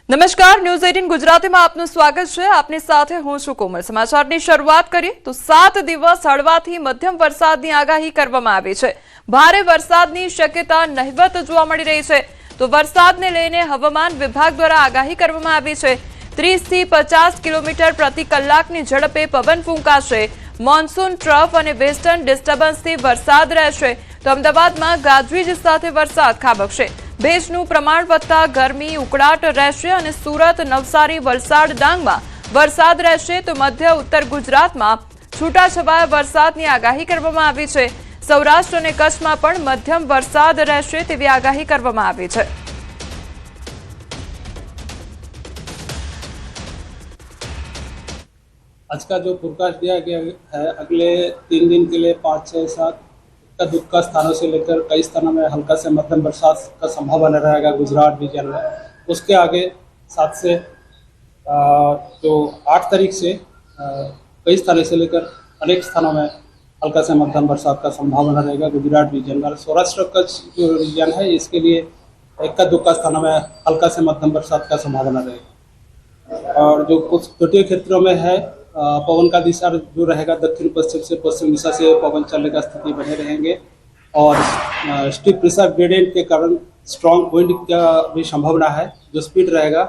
નમસ્કાર, ન્યૂઝ 18 ગુજરાતીમાં આપનું સ્વાગત છે। આપની સાથે હું છું કોમલ। સમાચારની શરૂઆત કરીએ તો 7 દિવસ હળવાથી મધ્યમ વરસાદની આગાહી કરવામાં આવી છે। ભારે વરસાદની શક્યતા નહિવત જોવા મળી રહી છે। તો વરસાદને લઈને હવામાન વિભાગ દ્વારા આગાહી કરવામાં આવી છે। 30 થી 50 કિલોમીટર પ્રતિ કલાકની ઝડપે પવન ફૂંકાશે। મોન્સૂન ટ્રફ અને વેસ્ટર્ન ડિસ્ટર્બન્સથી વરસાદ રહેશે। તો અમદાવાદમાં ગાજવીજ સાથે વરસાદ ખાબકશે। ભેજનું પ્રમાણ વધતા ગરમી ઉકળાટ રહેશે અને સુરત, નવસારી, વલસાડ, ડાંગમાં વરસાદ રહેશે। તો મધ્ય ઉત્તર ગુજરાતમાં છૂટાછવાયા વરસાદની આગાહી કરવામાં આવી છે। સૌરાષ્ટ્ર અને કચ્છમાં પણ મધ્યમ વરસાદ રહેશે તેવી આગાહી કરવામાં આવી છે। आज का जो फोरकास्ट दिया गया है अगले 3 दिन के लिए 5, 6, 7 का दुक्का स्थानों से लेकर कई स्थानों में हल्का से मध्यम बरसात का संभावना रहेगा गुजरात रीजन में। उसके आगे 7 से जो 8 तारीख से कई स्थानों से लेकर अनेक स्थानों में हल्का से मध्यम बरसात का संभावना रहेगा गुजरात रीजन में। सौराष्ट्र कच्छ जो रीजन है इसके लिए इक्का दुक्का स्थानों में हल्का से मध्यम बरसात का संभावना रहेगा। और जो कुछ तटीय क्षेत्रों में है पवन का दिशा जो रहेगा दक्षिण पश्चिम से पश्चिम दिशा से पवन चलने का स्थिति बने रहेंगे और स्टीप प्रेशर ग्रेडियंट के कारण स्ट्रॉन्ग विंड का भी संभावना है। जो स्पीड रहेगा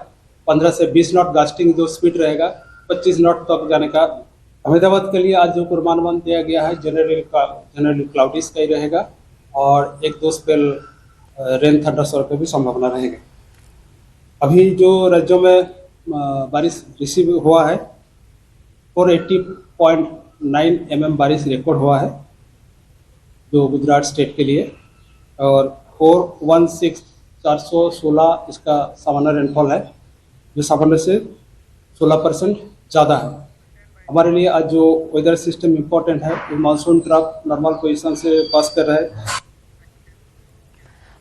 15 से 20 नॉट, गास्टिंग जो स्पीड रहेगा 25 नॉट तक जाने का। अहमदाबाद के लिए आज जो पूर्वानुमान दिया गया है जनरली क्लाउडी स्काई रहेगा और 1-2 स्पेल रेन थंडरस्टॉर्म की भी संभावना रहेगी। अभी जो राज्यों में बारिश रिसीव हुआ है 480.9 mm बारिश रिकॉर्ड हुआ है जो गुजरात स्टेट के लिए और 416 इसका सामान्य रेनफॉल है जो सामान्य से 16% ज़्यादा है। हमारे लिए आज जो वेदर सिस्टम इम्पोर्टेंट है वो मानसून ट्रफ नॉर्मल पोजीशन से पास कर रहा है।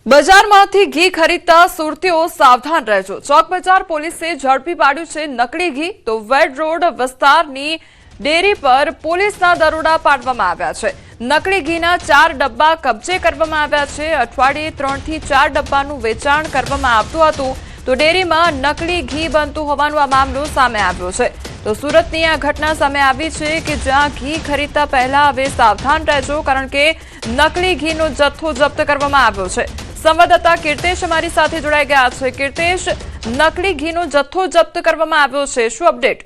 બજારમાંથી ઘી ખરીદતા સુરતીઓ સાવધાન રહેજો। ચોક બજાર પોલીસે ઝડપી પાડ્યું છે નકલી ઘી। તો વેડ રોડ વિસ્તારની ડેરી પર પોલીસના દરોડા પાડવામાં આવ્યા છે। નકલી ઘીના 4 ડબ્બા કબજે કરવામાં આવ્યા છે। અઠવાડિયે 3 થી 4 ડબ્બાનું વેચાણ કરવામાં આવતું હતું। તો ડેરીમાં નકલી ઘી બનતું હોવાનો આ મામલો સામે આવ્યો છે। તો સુરતની આ ઘટના સામે આવી છે કે જ્યાં ઘી ખરીદતા પહેલા હવે સાવધાન રહેજો કારણ કે નકલી ઘીનો જથ્થો જપ્ત કરવામાં આવ્યો છે। संवाददाता कीर्तेश अमारी साथे जोड़ाई गया है। कीर्तेश, नकली घीनो जत्थो जप्त करवामां आव्यो छे, शुं अपडेट?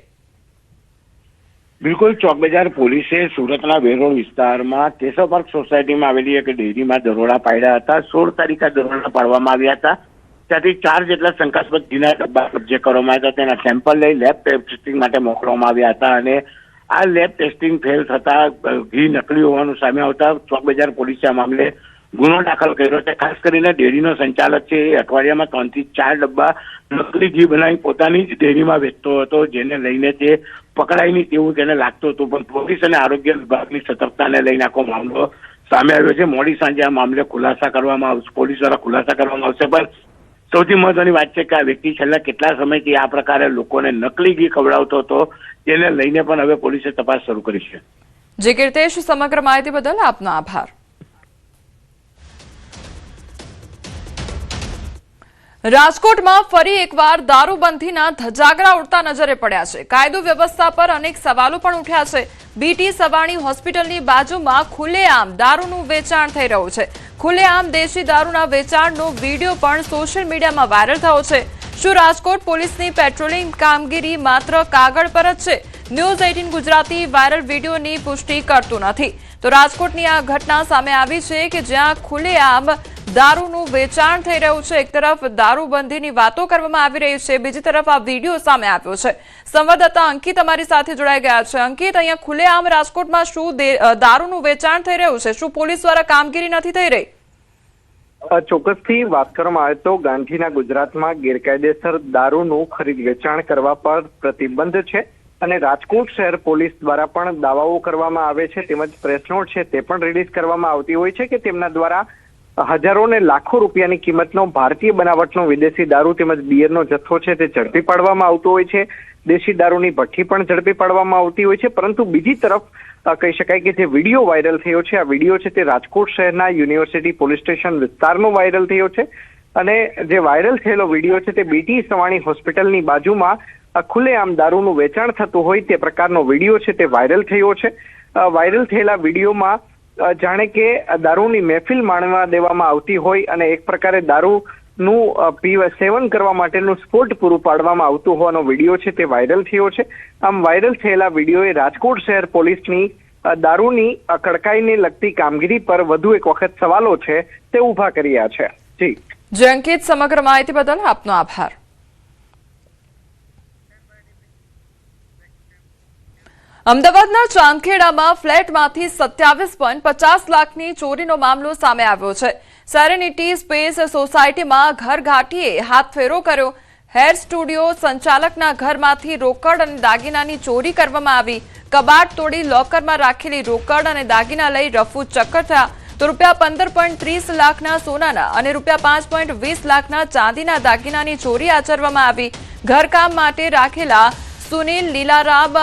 बिल्कुल, चौक बजार पोलीसे सूरतना वेरोड विस्तारमां केशव पार्क सोसायटीमां आवेली एक डेरीमां दरोड़ा पाड्या हता। 16 तारीखे दरोड़ा पाडवामां આવ્યા હતા। ત્યાંથી 4 જેટલા શંકાસ્પદ ઘીના ડબ્બા કબજે કરવામાં આવ્યા હતા। તેના સેમ્પલ લઈ લેબ ટેસ્ટિંગ માટે મોકલવામાં આવ્યા હતા અને આ લેબ ટેસ્ટિંગ ફેલ થતા ઘી નકલી હોવાનું સામે આવતા ચોક બજાર પોલીસે આ મામલે ગુનો દાખલ કર્યો છે। ખાસ કરીને ડેરીનો સંચાલક છે એ અઠવાડિયામાં 3 થી 4 ડબ્બા નકલી ઘી બનાવી પોતાની જ ડેરીમાં વેચતો હતો, જેને લઈને તે પકડાય નહીં તેવું તેને લાગતું હતું। પણ પોલીસ અને આરોગ્ય વિભાગની સતર્કતાને લઈને આખો મામલો સામે આવ્યો છે। મોડી સાંજે આ મામલે ખુલાસા કરવામાં આવશે, પોલીસ દ્વારા ખુલાસા કરવામાં આવશે। પણ સૌથી મહત્વની વાત છે કે આ વ્યક્તિ છેલ્લા કેટલા સમયથી આ પ્રકારે લોકોને નકલી ઘી ખવડાવતો હતો, તેને લઈને પણ હવે પોલીસે તપાસ શરૂ કરી છે। જે કીર્તેશ, સમગ્ર માહિતી બદલ આપનો આભાર। રાજકોટમાં ફરી એકવાર દારૂબંધીના ધજાગરા ઉડતા નજરે પડ્યા છે। કાયદો વ્યવસ્થા પર અનેક સવાલો પણ ઉઠ્યા છે। બીટી સવાણી હોસ્પિટલની બાજુમાં ખુલ્લેઆમ દારૂનું વેચાણ થઈ રહ્યું છે। ખુલ્લેઆમ દેશી દારૂના વેચાણનો વિડીયો પણ સોશિયલ મીડિયામાં વાયરલ થયો છે। શું રાજકોટ પોલીસની પેટ્રોલિંગ કામગીરી માત્ર કાગળ પર જ છે? ન્યૂઝ 18 ગુજરાતી વાયરલ વિડીયોની પુષ્ટિ કરતું નથી। તો રાજકોટની આ ઘટના સામે આવી છે કે જ્યાં ખુલ્લેઆમ દારૂનું વેચાણ થઈ રહ્યું છે। એક તરફ દારૂબંધીની વાતો કરવામાં આવી રહી છે, બીજી તરફ આ વિડીયો સામે આવ્યો છે। સંવાદદાતા અંકિત અમારી સાથે જોડાઈ ગયા છે। અંકિત, અહીંયા ખુલ્લેઆમ રાજકોટમાં શું દારૂનું વેચાણ થઈ રહ્યું છે? શું પોલીસ દ્વારા કામગીરી નથી થઈ રહી? ચોક્કસથી વાત કરવામાં આવે તો ગાંધીના ગુજરાતમાં ગેરકાયદેસર દારૂનું ખરીદ વેચાણ કરવા પર પ્રતિબંધ છે અને રાજકોટ શહેર પોલીસ દ્વારા પણ દાવાઓ કરવામાં આવે છે, તેમજ પ્રેસ નોટ છે તે પણ રિલીઝ કરવામાં આવતી હોય છે કે તેમના દ્વારા હજારો ને લાખો રૂપિયાની કિંમતનો ભારતીય બનાવટનો વિદેશી દારૂ તેમજ બિયરનો જથ્થો છે તે ઝડપી પાડવામાં આવતો હોય છે। દેશી દારૂની ભઠ્ઠી પણ ઝડપી પાડવામાં આવતી હોય છે। પરંતુ બીજી તરફ કહી શકાય કે જે વિડીયો વાયરલ થયો છે, આ વિડીયો છે તે રાજકોટ શહેરના યુનિવર્સિટી પોલીસ સ્ટેશન વિસ્તારનો વાયરલ થયો છે, અને જે વાયરલ થયેલો વિડીયો છે તે બીટી સવાણી હોસ્પિટલની બાજુમાં ખુલ્લેઆમ દારૂનું વેચાણ થતું હોય તે પ્રકારનો વિડીયો છે તે વાયરલ થયો છે. વાયરલ થયેલા વિડીયોમાં જાણે કે દારૂની મહેફિલ માણવા દેવામાં આવતી હોય અને એક પ્રકારે દારૂનું સેવન કરવા માટેનું સ્પોટ પૂરું પાડવામાં આવતું હોવાનો વિડીયો છે તે વાયરલ થયો છે. આમ વાયરલ થયેલા વિડીયોએ રાજકોટ શહેર પોલીસની દારૂની કડકાઈને લગતી કામગીરી પર વધુ એક વખત સવાલો છે તે ઉભા કર્યા છે. જી અંકિત, સમગ્ર માહિતી બદલ આપનો આભાર. અમદાવાદના ચાંદખેડામાં ફ્લેટમાંથી 27.50 લાખની ચોરીનો મામલો સામે આવ્યો છે. સેરેનિટી સ્પેસ સોસાયટીમાં ઘરઘાટીએ હાથફેરો કર્યો. હેર સ્ટુડિયો સંચાલકના ઘરમાંથી રોકડ અને દાગીનાની ચોરી કરવામાં આવી. કબાટ તોડી લોકરમાં રાખેલી રોકડ અને દાગીના લઈ રફુ ચક્કર થયા. તો ₹15.30 લાખના સોનાના અને ₹5.20 લાખના ચાંદીના દાગીનાની ચોરી આચરવામાં આવી. ઘરકામ માટે રાખેલા સુનિલ લીલારામ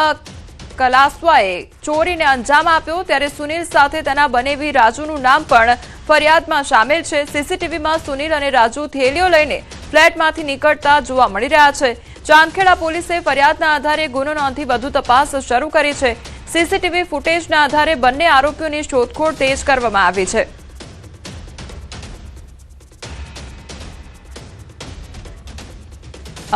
કલાસ્વાએ ચોરીને અંજામ આપ્યો. ત્યારે સુનિલ સાથે તેના બનેવી રાજુનું નામ પણ ફરિયાદમાં સામેલ છે. સીસીટીવીમાં સુનિલ અને રાજુ થેલીઓ લઈને ફ્લેટમાંથી નીકળતા જોવા મળી રહ્યા છે. ચાંદખેડા પોલીસે ફરિયાદના આધારે ગુનો નોંધી વધુ તપાસ શરૂ કરી છે. સીસીટીવી ફૂટેજના આધારે બંને આરોપીઓની શોધખોળ તેજ કરવામાં આવી છે.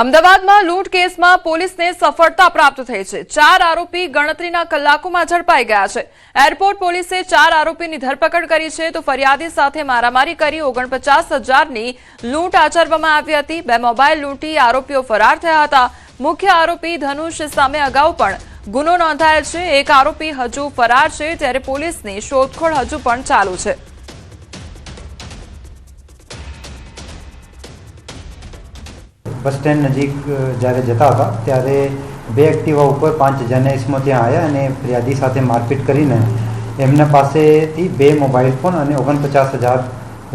અમદાવાદમાં લૂંટ કેસમાં પોલીસને સફળતા પ્રાપ્ત થઈ છે. 4 આરોપી ગણતરીના કલાકોમાં ઝડપાઈ ગયા છે. એરપોર્ટ પોલીસે 4 આરોપીની ધરપકડ કરી છે. તો ફરિયાદી સાથે મારામારી કરી 49,000ની લૂંટ આચરવામાં આવી હતી. 2 મોબાઈલ લૂંટી આરોપીઓ ફરાર થયા હતા. મુખ્ય આરોપી ધનુષ સામે અગાઉ પણ ગુનો નોંધાયેલ છે. એક આરોપી હજુ ફરાર છે. ત્યારે પોલીસની શોધખોળ હજુ પણ ચાલુ છે. બસ સ્ટેન્ડ નજીક જ્યારે જતા હતા ત્યારે 2 એક્ટિવા ઉપર 5 જણા ઇસમો ત્યાં આવ્યા અને ફરિયાદી સાથે મારપીટ કરીને એમના પાસેથી 2 મોબાઈલ ફોન અને 49,000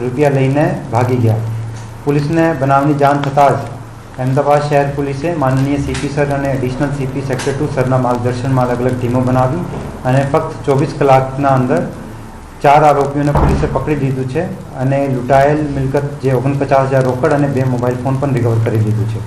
રૂપિયા લઈને ભાગી ગયા. પોલીસને બનાવની જાણ થતાં જ અમદાવાદ શહેર પોલીસે માનનીય સીપી સર અને એડિશનલ સીપી સેક્ટર 2 સરના માર્ગદર્શનમાં અલગ અલગ ટીમો બનાવી અને ફક્ત 24 કલાકના અંદર 4 આરોપીઓને પોલીસે પકડી લીધું છે અને લૂંટાયેલ મિલકત જે 49,000 રોકડ અને 2 મોબાઈલ ફોન પણ રિકવર કરી લીધું છે.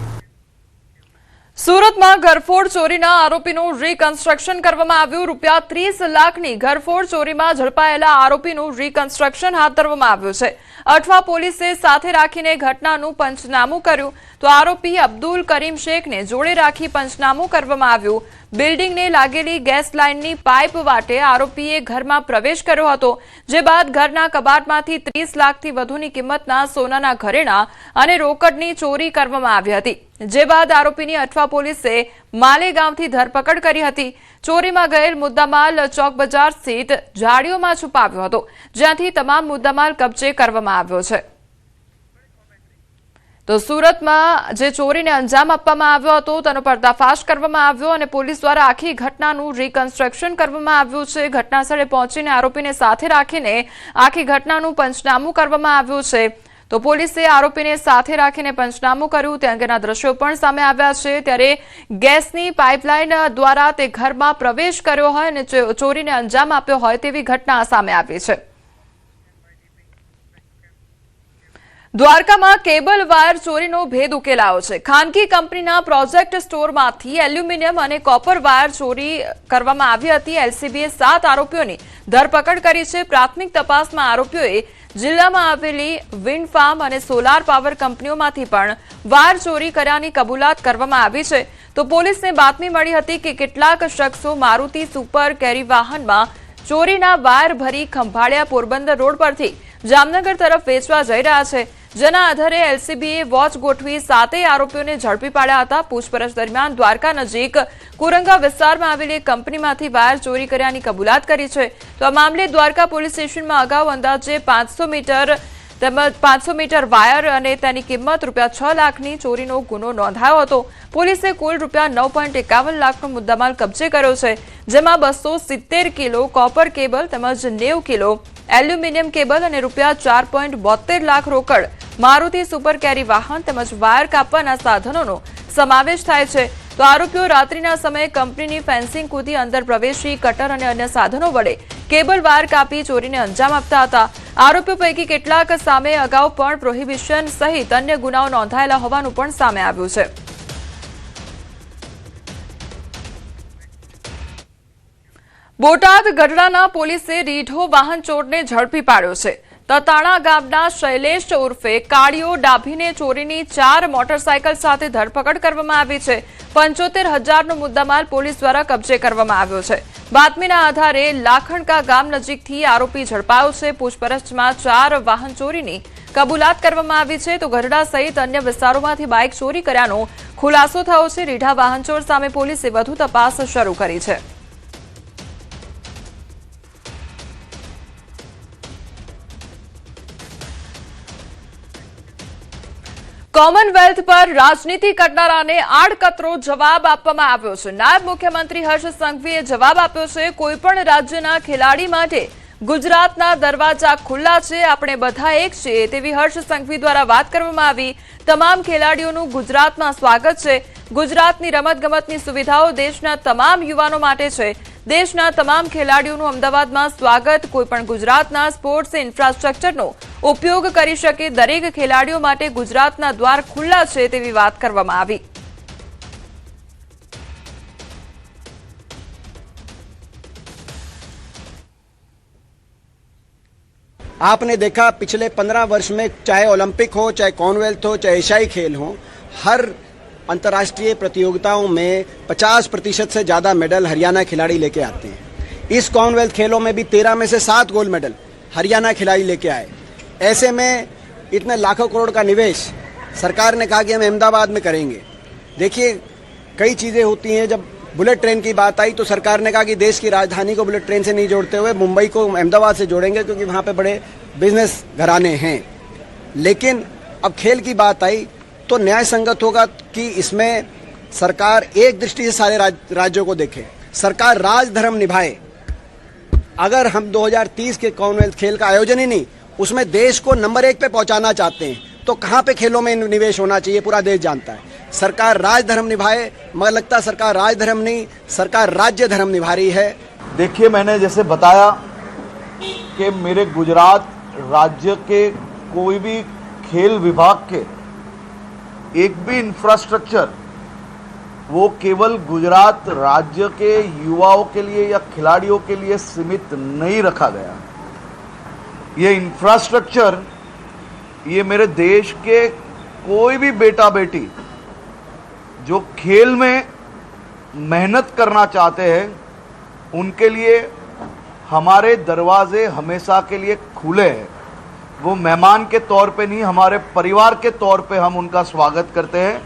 સુરતમાં ઘરફોડ ચોરીના આરોપીનું રીકન્સ્ટ્રક્શન કરવામાં આવ્યું. ₹30 લાખની ઘરફોડ ચોરીમાં ઝડપાયેલા આરોપીનું રીકન્સ્ટ્રક્શન હાથ ધરવામાં આવ્યું છે. અઠવા પોલીસે સાથે રાખીને ઘટનાનું પંચનામું કર્યું. તો આરોપી અબ્દુલ કરીમ શેખને જોડે રાખી પંચનામું કરવામાં આવ્યું. બિલ્ડિંગને લાગેલી ગેસ લાઇનની પાઇપ વાટે આરોપીએ ઘરમાં પ્રવેશ કર્યો હતો. જે બાદ ઘરના કબાટમાંથી 30 લાખથી વધુની કિંમતના સોનાના ઘરેણાં અને રોકડની ચોરી કરવામાં આવી હતી. જે બાદ આરોપીની અઠવા પોલીસે માલેગામથી ધરપકડ કરી હતી. ચોરીમાં ગયેલ મુદ્દામાલ ચોક બજાર સ્થિત ઝાડીઓમાં છુપાવ્યો હતો, જ્યાંથી તમામ મુદ્દામાલ કબજે કરવામાં આવ્યો છે. તો સુરતમાં જે ચોરીને અંજામ આપવામાં આવ્યો હતો તેનો પર્દાફાશ કરવામાં આવ્યો અને પોલીસ દ્વારા આખી ઘટનાનું રીકન્સ્ટ્રક્શન કરવામાં આવ્યું છે. ઘટનાસ્થળે પહોંચીને આરોપીને સાથે રાખીને આખી ઘટનાનું પંચનામું કરવામાં આવ્યું છે. તો પોલીસે આરોપીને સાથે રાખીને પંચનામું કર્યું. તે અંગેના દ્રશ્યો પણ સામે આવ્યા છે. ત્યારે ગેસની પાઇપલાઇન દ્વારા તે ઘરમાં પ્રવેશ કર્યો હોય અને ચોરીને અંજામ આપ્યો હોય તેવી ઘટના સામે આવી છે. દ્વારકામાં કેબલ વાયર ચોરીનો ભેદ ઉકેલાયો છે. ખાનગી કંપનીના પ્રોજેક્ટ સ્ટોરમાંથી એલ્યુમિનિયમ અને કોપર વાયર ચોરી કરવામાં આવી હતી. એલસીબીએ 7 આરોપીઓની ધરપકડ કરી છે. પ્રાથમિક તપાસમાં આરોપીઓએ જિલ્લામાં આવેલી વિન્ડ ફાર્મ અને સોલાર પાવર કંપનીઓમાંથી પણ વાયર ચોરી કર્યાની કબૂલાત કરવામાં આવી છે. તો પોલીસને બાતમી મળી હતી કે કેટલાક શખ્સો મારુતિ સુપર કેરી વાહનમાં ચોરીના વાયર ભરી ખંભાળિયા પોરબંદર રોડ પરથી જામનગર તરફ વેચવા જઈ રહ્યા છે. જેના આધારે એલસીબીએ વોચ ગોઠવી 7 આરોપીઓને ઝડપી પાડ્યા હતા. પૂછપરછ દરમિયાન દ્વારકા નજીક કુરંગા વિસ્તારમાં આવેલી કંપનીમાંથી વાયર ચોરી કર્યાની કબૂલાત કરી છે. તો આ મામલે દ્વારકા પોલીસ સ્ટેશનમાં અગાઉ અંદાજે 500 મીટર વાયર અને તેની કિંમત ₹6 લાખની ચોરીનો ગુનો નોંધાયો હતો. પોલીસે કુલ ₹9.51 લાખનો મુદ્દામાલ કબજે કર્યો છે. જેમાં 270 કિલો કોપર કેબલ તેમજ 90 કિલો એલ્યુમિનિયમ કેબલ અને ₹4.72 લાખ રોકડ, મારુતિ સુપર કેરી વાહન તેમજ વાયર કાપવાના સાધનોનો સમાવેશ થાય છે. તો આરોપીઓ રાત્રિના સમયે કંપનીની ફેન્સિંગ કૂદી અંદર પ્રવેશી કટર અને અન્ય સાધનો વડે કેબલ વાયર કાપી ચોરીને અંજામ આપતા હતા। આરોપીઓ પૈકી કેટલાક સામે અગાઉ પણ પ્રોહિબિશન સહિત અન્ય ગુનાઓ નોંધાયેલા હોવાનું પણ સામે આવ્યું છે। બોટાદ ગઢડાના પોલીસે રીઢો વાહન ચોરને ઝડપી પાડ્યો છે। તતાણા ગામના શૈલેષ ઉર્ફે કાળીઓ ડાભીને ચોરીની 4 મોટરસાયકલ સાથે ધરપકડ કરવામાં આવી છે। 75,000નો મુદ્દામાલ પોલીસ દ્વારા કબજે કરવામાં આવ્યો છે। બાતમીના આધારે લાખણકા ગામ નજીકથી આરોપી ઝડપાયો છે। પૂછપરછમાં 4 વાહન ચોરીની કબૂલાત કરવામાં આવી છે, તો ગઢડા સહિત અન્ય વિસ્તારોમાંથી બાઇક ચોરી કર્યાનો ખુલાસો થયો છે। રીઢા વાહન ચોર સામે પોલીસે વધુ તપાસ શરૂ કરી છે। કોમનવેલ્થ પર રાજનીતિ કરનારાને આડકતરો જવાબ આપવામાં આવ્યો છે। નાયબ મુખ્યમંત્રી હર્ષ સંઘવીએ જવાબ આપ્યો છે, કોઈપણ રાજ્યના ખેલાડી માટે ગુજરાતના દરવાજા ખુલ્લા છે, આપણે બધા એક છીએ તેવી હર્ષ સંઘવી દ્વારા વાત કરવામાં આવી। તમામ ખેલાડીઓનું ગુજરાતમાં સ્વાગત છે। ગુજરાતની રમતગમતની સુવિધાઓ દેશના તમામ યુવાનો માટે છે। દેશના તમામ ખેલાડીઓનું અમદાવાદમાં સ્વાગત। કોઈપણ ગુજરાતના સ્પોર્ટ્સ ઇન્ફ્રાસ્ટ્રક્ચરનો ઉપયોગ કરી શકે, દરેક ખેલાડીઓ માટે ગુજરાતના દ્વાર ખુલ્લા છે તેવી વાત કરવામાં આવી। आपने देखा पिछले 15 वर्ष में चाहे ओलंपिक हो, चाहे कॉमनवेल्थ हो, चाहे एशियाई खेल हो, हर अंतर्राष्ट्रीय प्रतियोगिताओं में 50% से ज़्यादा मेडल हरियाणा खिलाड़ी लेके आते हैं। इस कॉमनवेल्थ खेलों में भी 13 में से 7 गोल्ड मेडल हरियाणा खिलाड़ी लेके आए। ऐसे में इतने लाखों करोड़ का निवेश सरकार ने कहा कि हम अहमदाबाद में करेंगे। देखिए, कई चीज़ें होती हैं। जब बुलेट ट्रेन की बात आई तो सरकार ने कहा कि देश की राजधानी को बुलेट ट्रेन से नहीं जोड़ते हुए मुंबई को अहमदाबाद से जोड़ेंगे, क्योंकि वहाँ पे बड़े बिजनेस घराने हैं। लेकिन अब खेल की बात आई तो न्याय संगत होगा कि इसमें सरकार एक दृष्टि से सारे राज्यों को देखे, सरकार राज धर्म निभाए। अगर हम 2030 के कॉमनवेल्थ खेल का आयोजन ही नहीं, उसमें देश को नंबर 1 पे पहुंचाना चाहते हैं, तो कहाँ पे खेलों में निवेश होना चाहिए पूरा देश जानता है। सरकार राज धर्म निभाए, मगर लगता है सरकार राज धर्म नहीं, सरकार राज्य धर्म निभा रही है। देखिए, मैंने जैसे बताया कि मेरे गुजरात राज्य के कोई भी खेल विभाग के एक भी इंफ्रास्ट्रक्चर वो केवल गुजरात राज्य के युवाओं के लिए या खिलाड़ियों के लिए सीमित नहीं रखा गया। ये इंफ्रास्ट्रक्चर ये मेरे देश के कोई भी बेटा बेटी जो खेल में मेहनत करना चाहते हैं उनके लिए हमारे दरवाजे हमेशा के लिए खुले हैं। वो मेहमान के तौर पे नहीं, हमारे परिवार के तौर पे हम उनका स्वागत करते हैं।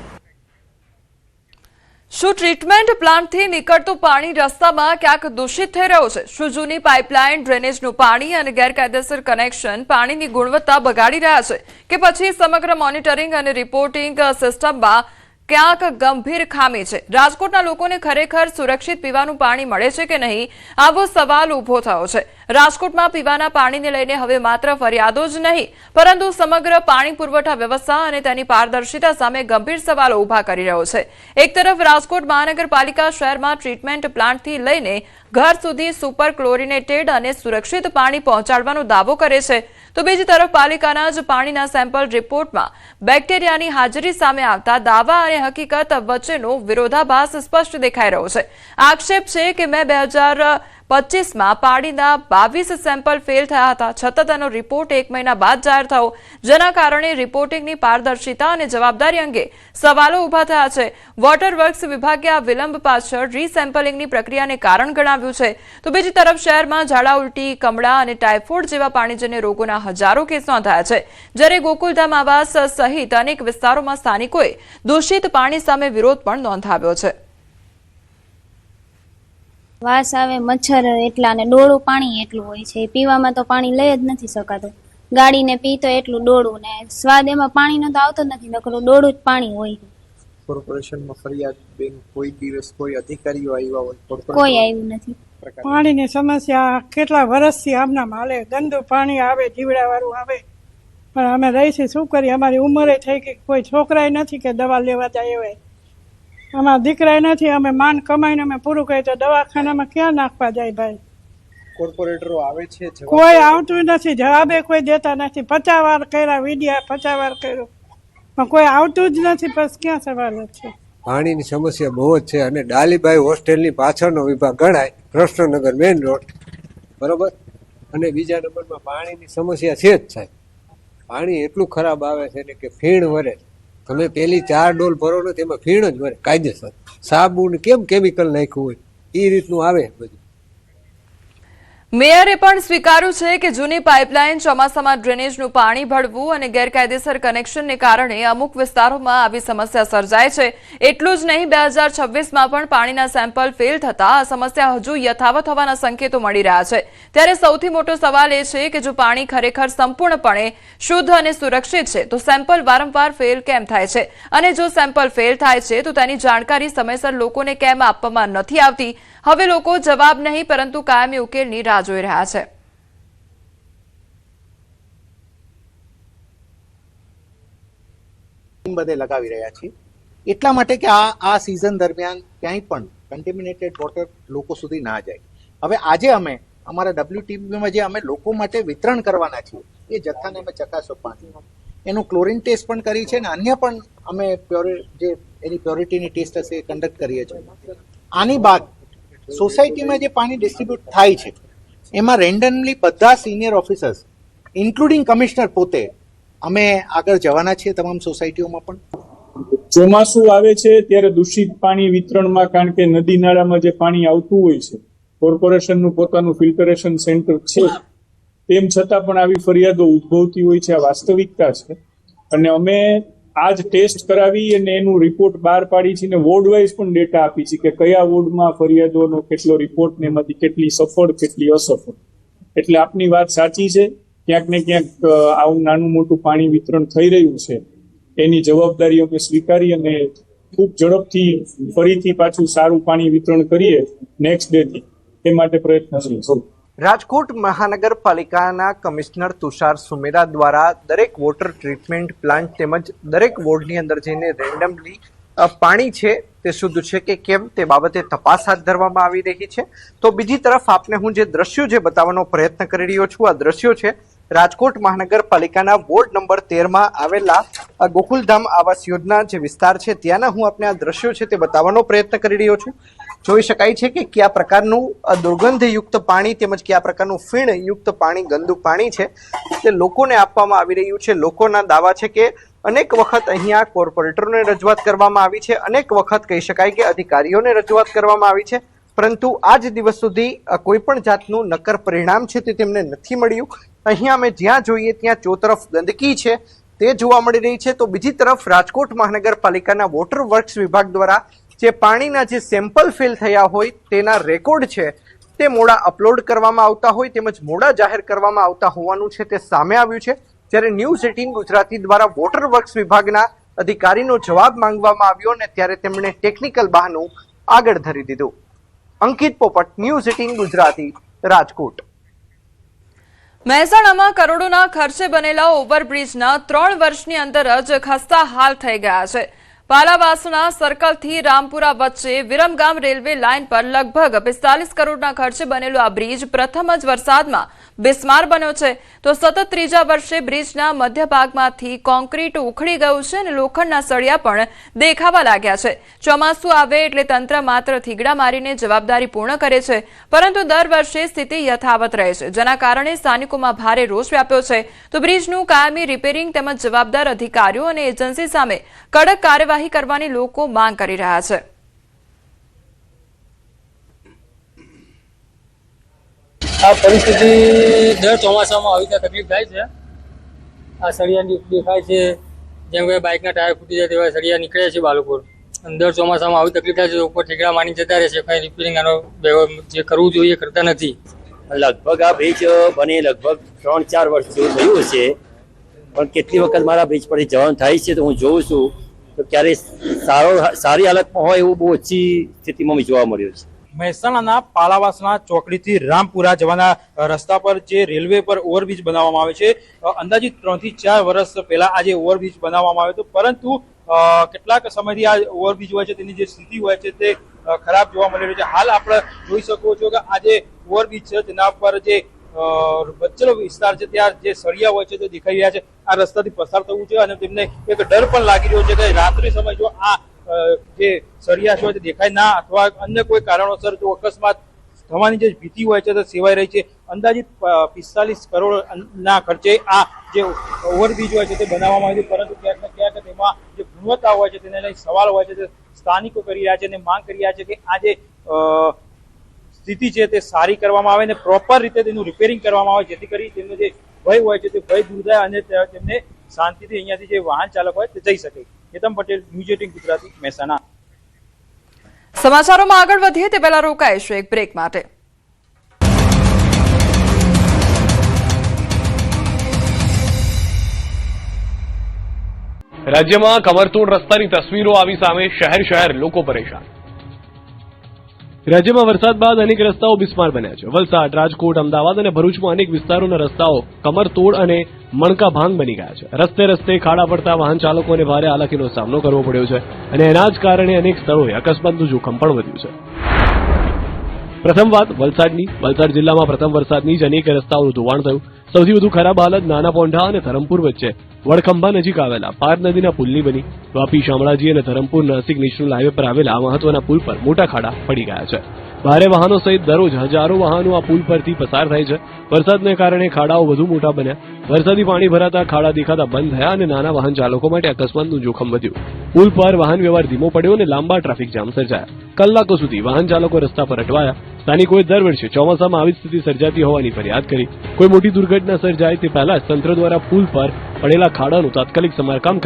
શું ટ્રીટમેન્ટ પ્લાન્ટથી નીકળતું પાણી રસ્તામાં ક્યાંક દૂષિત થઈ રહ્યું છે? શું જૂની પાઇપલાઇન, ડ્રેનેજનું પાણી અને ગેરકાયદેસર કનેક્શન પાણીની ગુણવત્તા બગાડી રહ્યા છે, કે પછી સમગ્ર મોનિટરિંગ અને રિપોર્ટિંગ સિસ્ટમમાં ક્યાંક ગંભીર ખામી છે? રાજકોટના લોકોને ખરેખર સુરક્ષિત પીવાનું પાણી મળે છે કે નહીં, આવો સવાલ ઊભો થયો છે। રાજકોટમાં પીવાના પાણીને લઈને હવે માત્ર ફરિયાદો જ નહીં, પરંતુ સમગ્ર પાણી પુરવઠા વ્યવસ્થા અને તેની પારદર્શિતા સામે ગંભીર સવાલો ઊભા કરી રહ્યો છે। એક તરફ રાજકોટ મહાનગરપાલિકા શહેરમાં ટ્રીટમેન્ટ પ્લાન્ટથી લઈને ઘર સુધી સુપર ક્લોરિનેટેડ અને સુરક્ષિત પાણી પહોંચાડવાનો દાવો કરે છે, તો બીજી તરફ પાલિકાના જ પાણીના સેમ્પલ રિપોર્ટમાં બેક્ટેરિયાની હાજરી સામે આવતા દાવા અને હકીકત વચ્ચેનો વિરોધાભાસ સ્પષ્ટ દેખાઈ રહ્યો છે। આક્ષેપ છે કે મે 2025માં પાણીના 22 સેમ્પલ ફેલ થયા હતા, છતાં તેનો રિપોર્ટ 1 મહિના બાદ જાહેર થયો, જેના કારણે રિપોર્ટિંગની પારદર્શિતા અને જવાબદારી અંગે સવાલો ઊભા થયા છે। વોટર વર્ક્સ વિભાગે આ વિલંબ પાછળ રીસેમ્પલિંગની પ્રક્રિયાને કારણ ગણાવ્યું છે, તો બીજી તરફ શહેરમાં ઝાડા ઉલટી, કમળા અને ટાઇફોઇડ જેવા પાણીજન્ય રોગોના હજારો કેસ નોંધાયા છે, જ્યારે ગોકુલધામ આવાસ સહિત અનેક વિસ્તારોમાં સ્થાનિકોએ દૂષિત પાણી સામે વિરોધ પણ નોંધાવ્યો છે। વાસ આવે, મચ્છર એટલા ને ડોળું પાણી એટલું હોય છે, પીવામાં તો પાણી લઈ જ નથી શકાતું। ગાડીને પી તો એટલું ડોળું ને સ્વાદ એમાં પાણીનો તો આવતો નથી, નકરું ડોળું જ પાણી હોય। કોર્પોરેશનમાં ફરિયાદ બેન કોઈ દિવસ કોઈ અધિકારીઓ આવ્યા હોય? કોઈ આવ્યું નથી। પાણીની સમસ્યા કેટલા વર્ષથી આમનામ હાલે, ગંદુ પાણી આવે, જીવડાવાળું આવે, પણ અમે રહીશું શું કરીએ? અમારી ઉંમરે થઈ ગઈ, કોઈ છોકરાય નથી કે દવા લેવા જાય હોય, અમારા દીકરાય નથી, અમે માન કમાઈને અમે પૂરું કરીએ તો દવાખાનામાં ક્યાં નાખવા જાય ભાઈ? કોર્પોરેટરો આવે છે કોઈ આવતું નથી, જવાબે કોઈ દેતા નથી. 50 વાર કર્યા વિડિયા, 50 વાર કર્યો પણ કોઈ આવતું જ નથી. બસ ક્યાં સવાલ છે? પાણીની સમસ્યા બહુ જ છે અને ડાલીબાઈ હોસ્ટેલની પાછળનો વિભાગ ગણાય, કૃષ્ણનગર મેઇન રોડ, બરોબર. અને બીજા નંબરમાં પાણીની સમસ્યા છે જ સાહેબ. પાણી એટલું ખરાબ આવે છે ને કે ફીણ વરે. તમે પેલી 4 ડોલ ભરો ને તેમાં ફીણ જ વરે કાયદેસર. સાબુ ને કેમ કેમિકલ નાખ્યું હોય એ રીતનું આવે બધું. મેયરે પણ સ્વીકાર્યું છે કે જૂની પાઇપલાઇન, ચોમાસામાં ડ્રેનેજનું પાણી ભળવું અને ગેરકાયદેસર કનેક્શનને કારણે અમુક વિસ્તારોમાં આવી સમસ્યા સર્જાય છે. એટલું જ નહીં, 2026માં પણ પાણીના સેમ્પલ ફેલ થતા આ સમસ્યા હજુ યથાવત હોવાના સંકેતો મળી રહ્યા છે. ત્યારે સૌથી મોટો સવાલ એ છે કે જો પાણી ખરેખર સંપૂર્ણપણે શુદ્ધ અને સુરક્ષિત છે તો સેમ્પલ વારંવાર ફેલ કેમ થાય છે? અને જો સેમ્પલ ફેલ થાય છે તો તેની જાણકારી સમયસર લોકોને કેમ આપવામાં નથી આવતી? હવે લોકો જવાબ નહીં પરંતુ કાયમી ઉકેલની રાહ જોઈ રહ્યા છે. બધે લગાવી રહ્યા છીએ એટલા માટે કે આ સિઝન દરમિયાન ક્યાંય પણ કન્ટેમિનેટેડ વોટર લોકો સુધી ના જાય. હવે આજે અમે અમારા WTBમાં જે અમે લોકો માટે વિતરણ કરવાના છીએ એ જથ્થાને અમે ચકાસો પાણી એનું ક્લોરીન ટેસ્ટ પણ કરી છે અને અન્ય પણ અમે જે એની પ્યોરિટીની ટેસ્ટ હશે એ કન્ડક્ટ કરીએ છીએ. આની બાદ સોસાયટીમાં જે પાણી ડિસ્ટ્રીબ્યુટ થાય છે એમાં રેન્ડમલી બધા સિનિયર ઓફિસર્સ ઇન્ક્લુડિંગ કમિશનર પોતે અમે આગળ જવાના છીએ તમામ સોસાયટીઓમાં. પણ ચોમાસું આવે છે ત્યારે દૂષિત પાણી વિતરણમાં, કારણ કે નદી નાળામાં જે પાણી આવતું હોય છે, કોર્પોરેશનનું પોતાનું ફિલ્ટરેશન સેન્ટર છે, તેમ છતાં પણ આવી ફરિયાદો ઉદ્ભવતી હોય છે. આ વાસ્તવિકતા છે અને અમે આજ ટેસ્ટ કરાવી અને એનું રિપોર્ટ બહાર પાડી છે અને વોર્ડ વાઇઝ પણ ડેટા આપી છે કે કયા વોર્ડમાં ફરિયાદોનો કેટલો રિપોર્ટ ને એમાંથી કેટલી સફળ કેટલી અસફળ. એટલે આપની વાત સાચી છે, ક્યાંક ને ક્યાંક આવું નાનું મોટું પાણી વિતરણ થઈ રહ્યું છે. એની જવાબદારી અમે સ્વીકારી અને ખૂબ ઝડપથી ફરીથી પાછું સારું પાણી વિતરણ કરીએ નેક્સ્ટ ડે થી, એ માટે પ્રયત્નશીલ છું. રાજકોટ મહાનગરપાલિકાના કમિશનર તુષાર સુમેરા દ્વારા દરેક વોટર ટ્રીટમેન્ટ પ્લાન્ટ તેમજ દરેક વોર્ડની અંદર જઈને રેન્ડમલી પાણી છે તે શુદ્ધ છે કે કેમ તે બાબતે તપાસ હાથ ધરવામાં આવી રહી છે. તો બીજી તરફ આપને હું જે દ્રશ્યો જે બતાવવાનો પ્રયત્ન કરી રહ્યો છું, આ દ્રશ્યો છે રાજકોટ મહાનગરપાલિકાના વોર્ડ નંબર 13માં આવેલા ગોકુલધામ આવાસ યોજના જે વિસ્તાર છે ત્યાંના હું આપને આ દ્રશ્યો છે તે બતાવવાનો પ્રયત્ન કરી રહ્યો છું. જોઈ શકાય છે કે કયા પ્રકારનું દુર્ગંધયુક્ત પાણી તેમજ કયા પ્રકારનું ફીણયુક્ત પાણી, ગંદુ પાણી છે તે લોકોને આપવામાં આવી રહ્યું છે. લોકોના દાવા છે કે અનેક વખત અહીંયા કોર્પોરેટરોને રજૂઆત કરવામાં આવી છે, અનેક વખત કહી શકાય કે અધિકારીઓને રજૂઆત કરવામાં આવી છે, પરંતુ આજ દિવસ સુધી કોઈ પણ જાતનું નક્કર પરિણામ છે તે તેમને નથી મળ્યું. અહીંયા અમે જ્યાં જોઈએ ત્યાં ચોતરફ ગંદકી છે તે જોવા મળી રહી છે. તો બીજી તરફ રાજકોટ મહાનગરપાલિકાના વોટર વર્ક્સ વિભાગ દ્વારા જે પાણીના જે સેમ્પલ ફેલ થયા હોય તેના રેકોર્ડ છે તે મોડા અપલોડ કરવામાં આવતા હોય તેમજ મોડા જાહેર કરવામાં આવતા હોવાનું છે તે સામે આવ્યું છે. જ્યારે ન્યૂઝ 18 ગુજરાતી દ્વારા વોટર વર્ક્સ વિભાગના અધિકારીનો જવાબ માંગવામાં આવ્યો અને ત્યારે તેમણે ટેકનિકલ બહાનું આગળ ધરી દીધું. અંકિત પોપટ, ન્યૂઝ 18 ગુજરાતી, રાજકોટ. મહેસાણામાં કરોડોના ખર્ચે બનેલા ઓવરબ્રિજના 3 વર્ષની અંદર જ ખસ્તા હાલ થઈ ગયા છે. પાલાવાસના સર્કલથી રામપુરા વચ્ચે વિરમગામ રેલવે લાઇન પર લગભગ 45 કરોડના ખર્ચે બનેલો આ બ્રિજ પ્રથમ જ વરસાદમાં બિસ્માર બન્યો છે. તો સતત ત્રીજા વર્ષે બ્રિજના મધ્ય ભાગમાંથી કોન્ક્રીટ ઉખડી ગયું છે અને લોખંડના સળિયા પણ દેખાવા લાગ્યા છે. ચોમાસું આવે એટલે તંત્ર માત્ર થીગડા મારીને જવાબદારી પૂર્ણ કરે છે, પરંતુ દર વર્ષે સ્થિતિ યથાવત રહે છે, જેના કારણે સ્થાનિકોમાં ભારે રોષ વ્યાપ્યો છે. તો બ્રિજનું કાયમી રિપેરિંગ તેમજ જવાબદાર અધિકારીઓ અને એજન્સી સામે કડક કાર્યવાહી કરવાની લોકો માંગ કરી રહ્યા છે. આ પરિસ્થિતિ દર ચોમાસામાં આવી રીતે તકલીફ થાય છે. આ સળિયા દેખાય છે, જેમ કે બાઇકના ટાયર ફૂટી જાય તેવા સળિયા નીકળે છે બાલુપુર. દર ચોમાસામાં આવી તકલીફ થાય છે. ઉપર ઠેકડા માની જતા રહે છે, કંઈ રિપેરિંગ આનો જે કરવું જોઈએ કરતા નથી. લગભગ આ બ્રિજ બને લગભગ 3-4 વર્ષ જેવું થયું હશે, પણ કેટલી વખત મારા બ્રિજ પરથી જવાનું થાય છે તો હું જોઉં છું તો ક્યારે સારી હાલતમાં હોય એવું બહુ ઓછી સ્થિતિમાં જોવા મળ્યું છે. મહેસાણાના પાલાવાસના ચોકડીથી રામપુરા જવાના રસ્તા પર જે રેલવે પર ઓવરબ્રિજ બનાવવામાં આવે છે, અંદાજિત 3 થી 4 વર્ષ પહેલા આ જે ઓવરબ્રિજ બનાવવામાં આવ્યો હતો, પરંતુ કેટલાક સમયથી આ ઓવરબ્રિજ હોય છે તેની જે સ્થિતિ હોય છે તે ખરાબ જોવા મળી રહ્યું છે. હાલ આપણે જોઈ શકો છો કે આ જે ઓવરબ્રિજ છે તેના પર જે વચ્ચેનો વિસ્તાર છે ત્યાં જે સળિયા હોય છે તે દેખાઈ રહ્યા છે. આ રસ્તાથી પસાર થવું છે અને તેમને એક ડર પણ લાગી રહ્યો છે કે રાત્રિ સમય જો આ જે સળિયા છે તે દેખાય ના અથવા અન્ય કોઈ કારણોસર જો અકસ્માત થવાની જે ભીતિ હોય છે તે સેવાઈ રહી છે. અંદાજિત 45 કરોડ ના ખર્ચે આ જે ઓવરબ્રિજ હોય છે તે બનાવવામાં આવી છે, પરંતુ ક્યાંક ને ક્યાંક તેમાં જે ગુણવત્તા હોય છે તેને લઈ સવાલ હોય છે તે સ્થાનિકો કરી રહ્યા છે અને માંગ કરી રહ્યા છે કે આ જે સ્થિતિ છે તે સારી કરવામાં આવે અને પ્રોપર રીતે તેનું રિપેરિંગ કરવામાં આવે, જેથી કરી તેમનો જે ભય હોય છે તે ભય દૂર થાય અને તેમને શાંતિથી અહીંયાથી જે વાહન ચાલક હોય તે જઈ શકે. કેતન પટેલ, ન્યૂઝ 18 ગુજરાતી, મહેસાણા. સમાચારોમાં આગળ વધીએ તે પહેલા રોકાઈશું એક બ્રેક માટે. રાજ્યમાં કમરતોડ રસ્તાની તસવીરો આવી સામે. શહેર લોકો પરેશાન. રાજ્યમાં વરસાદ બાદ અનેક રસ્તાઓ બિસ્માર બન્યા છે. વલસાડ, રાજકોટ, અમદાવાદ અને ભરૂચમાં અનેક વિસ્તારોના રસ્તાઓ કમરતોડ અને મણકાભાંગ બની ગયા છે. રસ્તે ખાડા પડતા વાહન ચાલકોને ભારે હાલાકીનો સામનો કરવો પડ્યો છે અને એના જ કારણે અનેક સ્થળોએ અકસ્માતનું જોખમ પણ વધ્યું છે. પ્રથમ વાત વલસાડની. વલસાડ જિલ્લામાં પ્રથમ વરસાદની જ અનેક રસ્તાઓનું ધોવાણ થયું. સૌથી વધુ ખરાબ હાલત નાના પોંઢા અને ધરમપુર વચ્ચે વડખંભા નજીક આવેલા પાર નદીના પુલની બની. વાપી, શામળાજી અને ધરમપુર નાસિક નેશનલ હાઈવે પર આવેલા આ મહત્વના પુલ પર મોટા ખાડા પડી ગયા છે. ભારે વાહનો સહિત દરરોજ હજારો વાહનો આ પુલ પરથી પસાર થાય છે. વરસાદને કારણે ખાડાઓ વધુ મોટા બન્યા. વરસાદી પાણી ભરાતા ખાડા દેખાતા બંધ થયા અને નાના વાહન ચાલકો માટે અકસ્માતનું જોખમ વધ્યું. પુલ પર વાહન વ્યવહાર ધીમો પડ્યો અને લાંબા ટ્રાફિક જામ સર્જાયા. કલાકો સુધી વાહન ચાલકો રસ્તા પર અટવાયા. સ્થાનિકોએ દર વર્ષે ચોમાસામાં આવી સ્થિતિ સર્જાતી હોવાની ફરિયાદ કરી. કોઈ મોટી દુર્ઘટના સર્જાય તે પહેલા જ તંત્ર દ્વારા પુલ પર પડેલા ખાડાનું તાત્કાલિક સમારકામ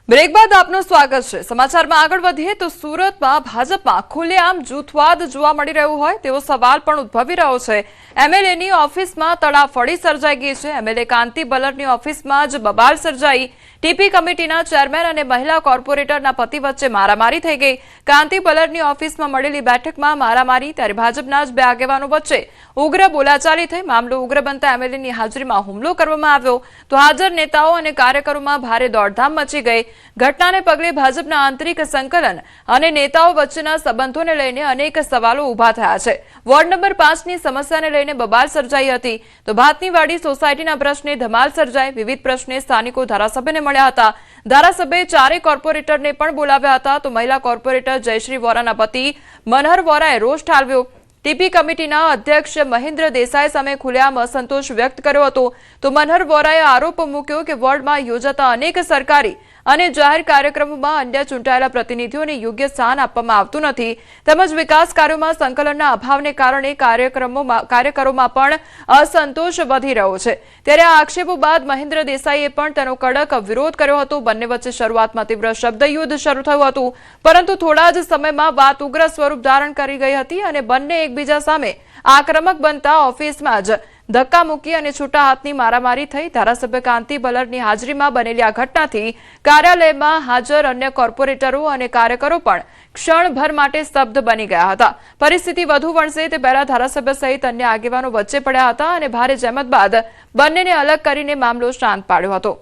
બ્રેક બાદ આપનું સ્વાગત છે. સમાચારમાં આગળ વધીએ તો સુરતમાં ભાજપમાં ખુલ્લેઆમ જૂથવાદ જોવા મળી રહ્યું હોય તેવો સવાલ પણ ઉદ્ભવી રહ્યો છે. એમએલએની ઓફિસમાં તડાફડી સર્જાઈ ગઈ છે. એમએલએ કાંતિ બલરની ઓફિસમાં જ બબાલ સર્જાઈ. ટીપી કમિટીના ચેરમેન અને મહિલા કોર્પોરેટરના પતિ વચ્ચે મારામારી થઈ ગઈ. કાંતિ બલરની ઓફિસમાં મળેલી બેઠકમાં મારામારી, ત્યારે ભાજપના જ બે આગેવાનો વચ્ચે ઉગ્ર બોલાચાલી થઈ. મામલો ઉગ્ર બનતા એમએલએની હાજરીમાં હુમલો કરવામાં આવ્યો તો હાજર નેતાઓ અને કાર્યકરોમાં ભારે દોડધામ મચી ગઈ. ઘટનાને પગલે ભાજપના આંતરિક સંકલન અને નેતાઓ વચ્ચેના સંબંધોને લઈને અનેક સવાલો ઉભા થયા છે. વોર્ડ નંબર 5ની સમસ્યાને લઈને બબાલ સર્જાઈ હતી તો ભાતનીવાડી સોસાયટીના પ્રશ્ને ધમાલ સર્જાઈ. વિવિધ પ્રશ્ને સ્થાનિકો ધારાસભ્યને મળ્યા હતા. ધારાસભ્યે ચારેય કોર્પોરેટરને પણ બોલાવ્યા હતા તો મહિલા કોર્પોરેટર જયશ્રી વોરાના પતિ મનહર વોરાએ રોષ ઠાલવ્યો. ટીપી કમિટીના અધ્યક્ષ મહેન્દ્ર દેસાઈ સામે ખુલ્લેઆમ અસંતોષ વ્યક્ત કર્યો હતો તો મનહર વોરાએ આરોપ મૂક્યો કે વોર્ડમાં યોજાતા અનેક સરકારી અને જાહેર કાર્યક્રમોમાં અન્ય ચૂંટાયેલા પ્રતિનિધિઓને યોગ્ય સ્થાન આપવામાં આવતું નથી તેમજ વિકાસ કાર્યોમાં સંકલનના અભાવને કારણે કાર્યકરોમાં પણ અસંતોષ વધી રહ્યો છે. ત્યારે આ આક્ષેપો બાદ મહેન્દ્ર દેસાઈએ પણ તેનો કડક વિરોધ કર્યો હતો. બંને વચ્ચે શરૂઆતમાં તીવ્ર શબ્દયુદ્ધ શરૂ થયું હતું, પરંતુ થોડા જ સમયમાં વાત ઉગ્ર સ્વરૂપ ધારણ કરી ગઈ હતી અને બંને એકબીજા સામે આક્રમક બનતા ઓફિસમાં જ ધક્કા મૂકી અને છૂટા હાથની મારામારી થઈ. ધારાસભ્ય કાંતિ બલરની હાજરીમાં બનેલી આ ઘટનાથી કાર્યાલયમાં હાજર અન્ય કોર્પોરેટરો અને કાર્યકરો પણ ક્ષણભર માટે સ્તબ્ધ બની ગયા હતા. પરિસ્થિતિ વધુ વણસે તે પહેલા ધારાસભ્ય સહિત અન્ય આગેવાનો વચ્ચે પડ્યા હતા અને ભારે જહેમત બાદ બંનેને અલગ કરીને મામલો શાંત પાડ્યો હતો.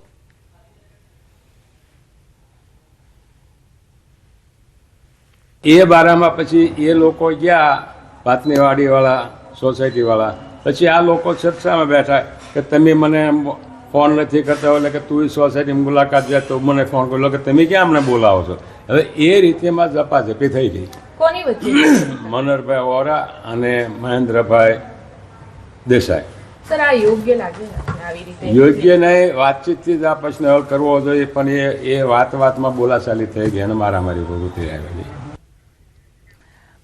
એ બારામાં પછી એ લોકો ગયા ભાતનીવાડી વાળા, સોસાયટી વાળા, પછી આ લોકો ચર્ચામાં બેઠા કે તમે મને ફોન નથી કરતા એટલે કે તું સોસાયટીની મુલાકાત જાય તો મને ફોન કર્યો કે તમે ક્યાં અમને બોલાવો છો. હવે એ રીતેમાં ઝપાઝપી થઈ ગઈ. કોની વચ્ચે? મનહરભાઈ વોરા અને મહેન્દ્રભાઈ દેસાઈ. સર, આ યોગ્ય લાગે આવી રીતે? યોગ્ય નહીં, વાતચીતથી જ આ પ્રશ્ન હલ કરવો જોઈએ, પણ એ વાતમાં બોલાચાલી થઈ ગઈ અને મારામારી પ્રવૃત્તિ આવેલી.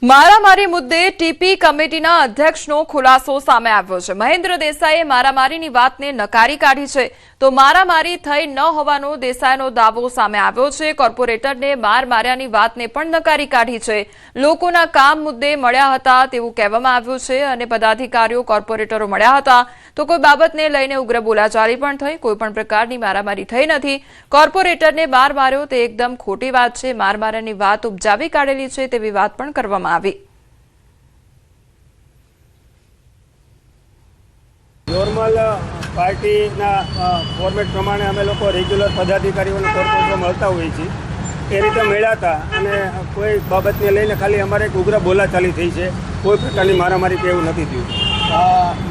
મારામારી મુદ્દે ટીપી કમિટીના અધ્યક્ષનો ખુલાસો સામે આવ્યો છે. મહેન્દ્ર દેસાઈએ મારામારીની વાતને નકારી કાઢી છે તો મારામારી થઈ ન હોવાનો દેસાઈનો દાવો સામે આવ્યો છે. કોર્પોરેટરને માર માર્યાની વાતને પણ નકારી કાઢી છે. લોકોના કામ મુદ્દે મળ્યા હતા તેવું કહેવામાં આવ્યું છે અને પદાધિકારીઓ કોર્પોરેટરો મળ્યા હતા તો કોઈ બાબતને લઈને ઉગ્ર બોલાચાલી પણ થઈ. કોઈ પણ પ્રકારની મારામારી થઈ નથી. કોર્પોરેટરને માર માર્યો તે એકદમ ખોટી વાત છે. માર માર્યાની વાત ઉપજાવી કાઢેલી છે તેવી વાત પણ કરવામાં આવી. નોર્મલ પાર્ટીના ફોર્મેટ પ્રમાણે અમે લોકો રેગ્યુલર પદાધિકારીઓને કોર્પોરેટરમાં મળતા હોઈએ છીએ એ રીતે મળ્યા હતા અને કોઈ બાબતને લઈને ખાલી અમારે એક ઉગ્ર બોલાચાલી થઈ છે, કોઈ પ્રકારની મારામારી કે એવું નથી થયું.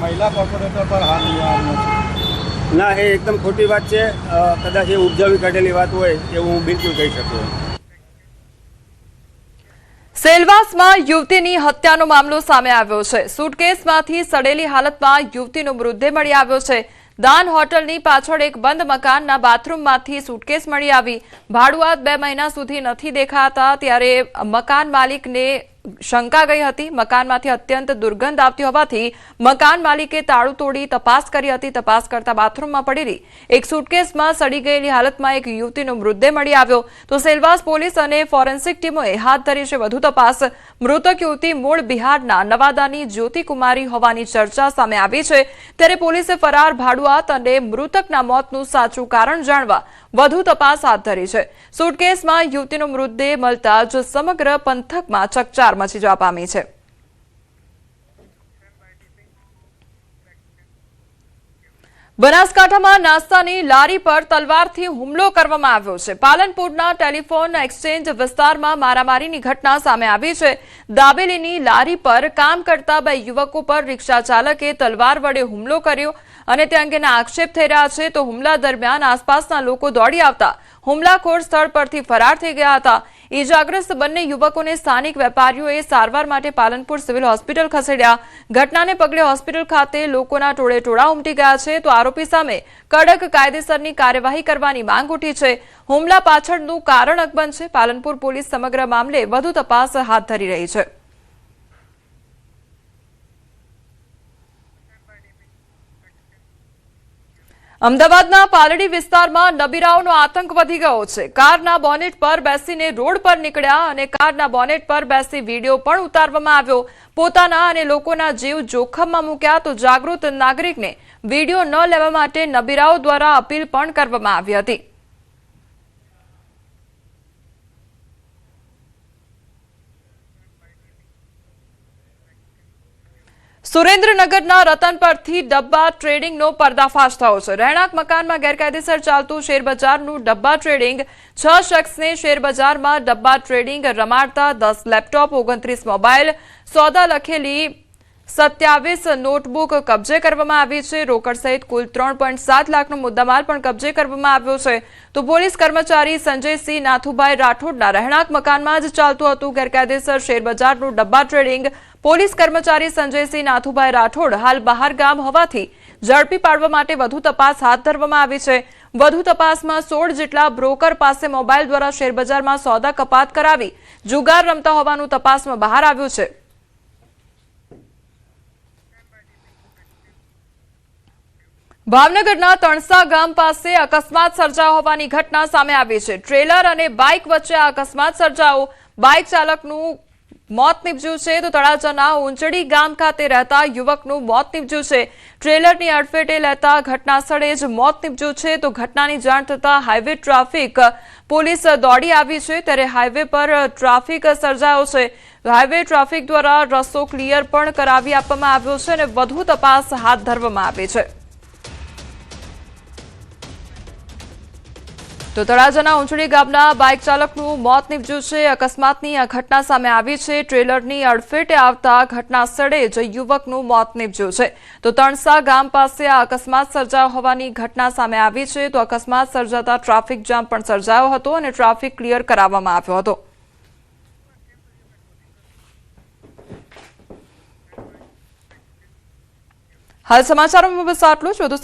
મહિલા કોર્પોરેટર પર હાથ લેવાનો છે? ના, એ એકદમ ખોટી વાત છે. કદાચ એ ઉપજાવી કાઢેલી વાત હોય એવું હું બિલકુલ કહી શકું. સેલવાસમાં યુવતીની હત્યાનો મામલો સામે આવ્યો છે. સુટકેસમાંથી સડેલી હાલતમાં યુવતીનો મૃતદેહ મળી આવ્યો છે. દાન હોટલની પાછળ એક બંધ મકાનના બાથરૂમમાંથી સુટકેસ મળી આવી. ભાડુઆત 2 મહિના સુધી નથી દેખાતા ત્યારે મકાન માલિકને શંકા ગઈ હતી. મકાનમાંથી અત્યંત દુર્ગંધ આવતી હોવાથી મકાન માલિકે તાળું તોડી તપાસ કરી હતી. તપાસ કરતા બાથરૂમમાં પડેલી એક સુટકેસમાં સડી ગયેલી હાલતમાં એક યુવતીનો મૃતદેહ મળી આવ્યો. તો સેલવાસ પોલીસ અને ફોરેન્સિક ટીમોએ હાથ ધરી છે વધુ તપાસ. મૃતક યુવતી મૂળ બિહારના નવાદાની જ્યોતિ કુમારી હોવાની ચર્ચા સામે આવી છે. ત્યારે પોલીસે ફરાર ભાડુઆત અને મૃતકના મોતનું સાચું કારણ જાણવા વધુ તપાસ હાથ ધરી છે. સુટકેસમાં યુવતીનો મૃતદેહ મળતા જ સમગ્ર પંથકમાં ચકચાર મચી જવા પામી છે. બનાસકાંઠામાં નાસ્તાની લારી પર તલવારથી હુમલો કરવામાં આવ્યો છે. પાલનપુરના ટેલિફોન એક્સચેન્જ વિસ્તારમાં મારામારીની ઘટના સામે આવી છે. દાબેલીની લારી પર કામ કરતા 2 યુવકો પર રિક્ષા ચાલકે તલવાર વડે હુમલો કર્યો અને તે અંગેના આક્ષેપ થઈ રહ્યા છે. તો હુમલા દરમિયાન આસપાસના લોકો દોડી આવતા હુમલાખોર સ્થળ પરથી ફરાર થઈ ગયા હતા. ઈજાગ્રસ્ત બંને યુવકોને સ્થાનિક વેપારીઓએ સારવાર માટે પાલનપુર સિવિલ હોસ્પિટલ ખસેડ્યા. ઘટનાને પગલે હોસ્પિટલ ખાતે લોકોના ટોળે-ટોળા ઉમટી ગયા છે. તો આરોપી સામે કડક કાયદેસરની કાર્યવાહી કરવાની માંગ ઉઠી છે. હુમલા પાછળનું કારણ અકબંધ છે. પાલનપુર પોલીસ સમગ્ર મામલે વધુ તપાસ હાથ ધરી રહી છે. અમદાવાદના પાલડી વિસ્તારમાં નબીરાઓનો આતંક વધી ગયો છે. કારના બોનેટ પર બેસીને રોડ પર નીકળ્યા અને કારના બોનેટ પર બેસી વિડીયો પણ ઉતારવામાં આવ્યો. પોતાના અને લોકોના જીવ જોખમમાં મૂક્યા. તો જાગૃત નાગરિકને વિડીયો ન લેવા માટે નબીરાઓ દ્વારા અપીલ પણ કરવામાં આવી હતી. સુરેન્દ્રનગરના રતન પરથી ડબ્બા ટ્રેડિંગનો પર્દાફાશ થયો છે. રહેણાંક મકાનમાં ગેરકાયદેસર ચાલતું શેરબજારનું ડબ્બા ટ્રેડિંગ. 6 શખ્સને શેરબજારમાં ડબ્બા ટ્રેડિંગ રમાડતા 10 લેપટોપ, 29 મોબાઈલ, સોદા લખેલી 27 નોટબુક કબજે કરવામાં આવી છે. રોકડ સહિત કુલ 3.7 લાખનો મુદ્દામાલ પણ કબજે કરવામાં આવ્યો છે. તો પોલીસ કર્મચારી સંજયસિંહ નાથુભાઈ રાઠોડના રહેણાંક મકાનમાં જ ચાલતું હતું ગેરકાયદેસર શેરબજારનું ડબ્બા ટ્રેડિંગ. પોલીસ કર્મચારી સંજયસિંહ નાથુભાઈ રાઠોડ હાલ બહાર ગામ હોવાથી ઝડપી પાડવા માટે વધુ તપાસ હાથ ધરવામાં આવી છે. વધુ તપાસમાં 16 જેટલા બ્રોકર પાસે મોબાઈલ દ્વારા શેરબજારમાં સોદા કપાત કરાવી જુગાર રમતા હોવાનું તપાસમાં બહાર આવ્યું છે. ભાવનગરના તણસા ગામ પાસે અકસ્માત સર્જાયો હોવાની ઘટના સામે આવી છે. ટ્રેલર અને બાઇક વચ્ચે આ અકસ્માત સર્જાયો. બાઇક ચાલકનું મોત નીપજ્યું છે. તો તળાજાના ઉંચડી ગામ ખાતે રહેતા યુવકનું મોત નીપજ્યું છે. ટ્રેલરની અડફેટે લેતા ઘટના સ્થળે જ મોત નીપજ્યું છે. તો ઘટનાની જાણ થતા હાઈવે ટ્રાફિક પોલીસ દોડી આવી છે. ત્યારે હાઈવે પર ટ્રાફિક સર્જાયો છે. હાઈવે ટ્રાફિક દ્વારા રસ્તો ક્લિયર પણ કરાવી આપવામાં આવ્યો છે અને વધુ તપાસ હાથ ધરવામાં આવી છે. તો તળાજાના ઉંચડી ગામના બાઇક ચાલકનું મોત નીપજ્યું છે. અકસ્માતની આ ઘટના સામે આવી છે. ટ્રેલરની અડફેટે આવતા ઘટના સ્થળે જ યુવકનું મોત નીપજ્યું છે. તો તણસા ગામ પાસે આ અકસ્માત સર્જાયો હોવાની ઘટના સામે આવી છે. તો અકસ્માત સર્જાતા ટ્રાફિક જામ પણ સર્જાયો હતો અને ટ્રાફિક ક્લિયર કરાવવામાં આવ્યો હતો. હાલ સમાચારોમાં બસ આટલું જ. વધુ